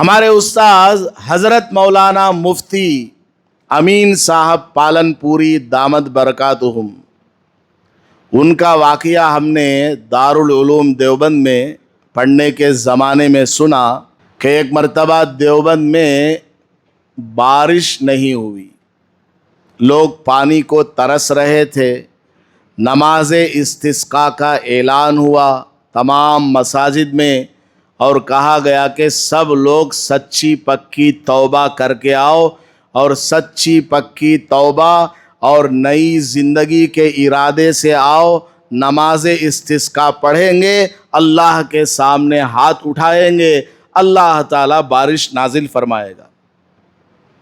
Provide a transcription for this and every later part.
ہمارے استاذ حضرت مولانا مفتی امین صاحب پالن پوری دامت برکاتہم، ان کا واقعہ ہم نے دارالعلوم دیوبند میں پڑھنے کے زمانے میں سنا کہ ایک مرتبہ دیوبند میں بارش نہیں ہوئی، لوگ پانی کو ترس رہے تھے، نماز استسقاء کا اعلان ہوا تمام مساجد میں اور کہا گیا کہ سب لوگ سچی پکی توبہ کر کے آؤ، اور سچی پکی توبہ اور نئی زندگی کے ارادے سے آؤ، نماز استسقاء پڑھیں گے، اللہ کے سامنے ہاتھ اٹھائیں گے، اللہ تعالیٰ بارش نازل فرمائے گا۔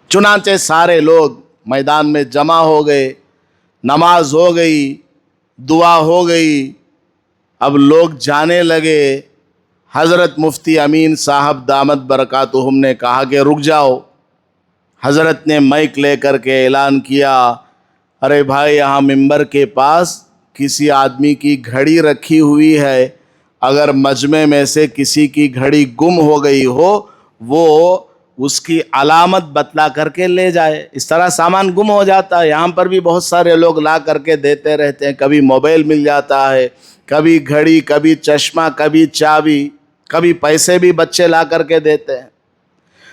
چنانچہ سارے لوگ میدان میں جمع ہو گئے، نماز ہو گئی، دعا ہو گئی، اب لوگ جانے لگے۔ حضرت مفتی امین صاحب دامت برکاتہم نے کہا کہ رک جاؤ۔ حضرت نے مائک لے کر کے اعلان کیا، ارے بھائی، یہاں ممبر کے پاس کسی آدمی کی گھڑی رکھی ہوئی ہے، اگر مجمع میں سے کسی کی گھڑی گم ہو گئی ہو وہ اس کی علامت بتلا کر کے لے جائے۔ اس طرح سامان گم ہو جاتا ہے، یہاں پر بھی بہت سارے لوگ لا کر کے دیتے رہتے ہیں، کبھی موبائل مل جاتا ہے، کبھی گھڑی، کبھی چشمہ، کبھی چابی، کبھی پیسے بھی بچے لا کر کے دیتے ہیں۔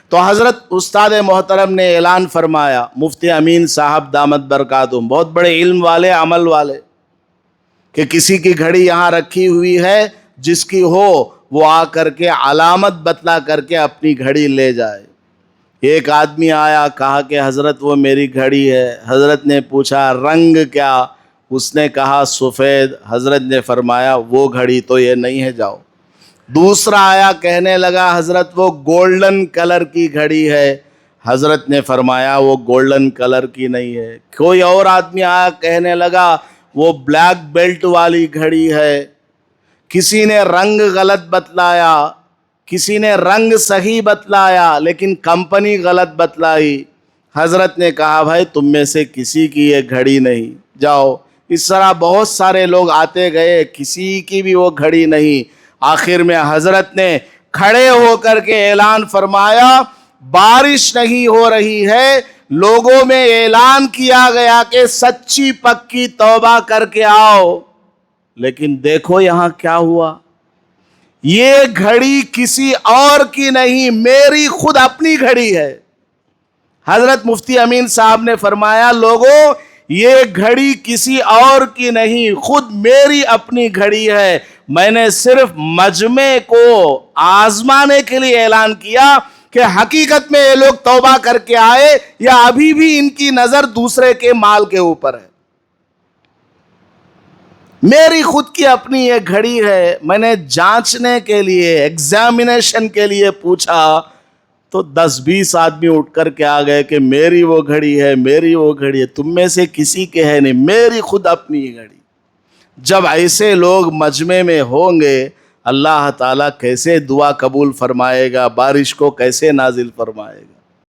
تو حضرت استاد محترم نے اعلان فرمایا، مفتی امین صاحب دامت برکاتہم، بہت بڑے علم والے، عمل والے، کہ کسی کی گھڑی یہاں رکھی ہوئی ہے، جس کی ہو وہ آ کر کے علامت بتلا کر کے اپنی گھڑی لے جائے۔ ایک آدمی آیا، کہا کہ حضرت وہ میری گھڑی ہے۔ حضرت نے پوچھا رنگ کیا؟ اس نے کہا سفید۔ حضرت نے فرمایا وہ گھڑی تو یہ نہیں ہے، جاؤ۔ دوسرا آیا، کہنے لگا حضرت وہ گولڈن کلر کی گھڑی ہے۔ حضرت نے فرمایا وہ گولڈن کلر کی نہیں ہے۔ کوئی اور آدمی آیا، کہنے لگا وہ بلیک بیلٹ والی گھڑی ہے۔ کسی نے رنگ غلط بتلایا، کسی نے رنگ صحیح بتلایا، لیکن کمپنی غلط بتلائی۔ حضرت نے کہا بھائی تم میں سے کسی کی یہ گھڑی نہیں، جاؤ۔ اس طرح بہت سارے لوگ آتے گئے، کسی کی بھی وہ گھڑی نہیں۔ آخر میں حضرت نے کھڑے ہو کر کے اعلان فرمایا، بارش نہیں ہو رہی ہے، لوگوں میں اعلان کیا گیا کہ سچی پکی توبہ کر کے آؤ۔ لیکن دیکھو یہاں کیا ہوا، یہ گھڑی کسی اور کی نہیں، میری خود اپنی گھڑی ہے۔ حضرت مفتی امین صاحب نے فرمایا لوگوں یہ گھڑی کسی اور کی نہیں، خود میری اپنی گھڑی ہے۔ میں نے صرف مجمع کو آزمانے کے لیے اعلان کیا کہ حقیقت میں یہ لوگ توبہ کر کے آئے یا ابھی بھی ان کی نظر دوسرے کے مال کے اوپر ہے۔ میری خود کی اپنی یہ گھڑی ہے۔ میں نے جانچنے کے لیے، ایگزامینیشن کے لیے پوچھا تو 10-20 آدمی اٹھ کر کے آ گئے کہ میری وہ گھڑی ہے، میری وہ گھڑی ہے۔ تم میں سے کسی کے ہے نہیں، میری خود اپنی گھڑی۔ جب ایسے لوگ مجمع میں ہوں گے، اللہ تعالیٰ کیسے دعا قبول فرمائے گا، بارش کو کیسے نازل فرمائے گا۔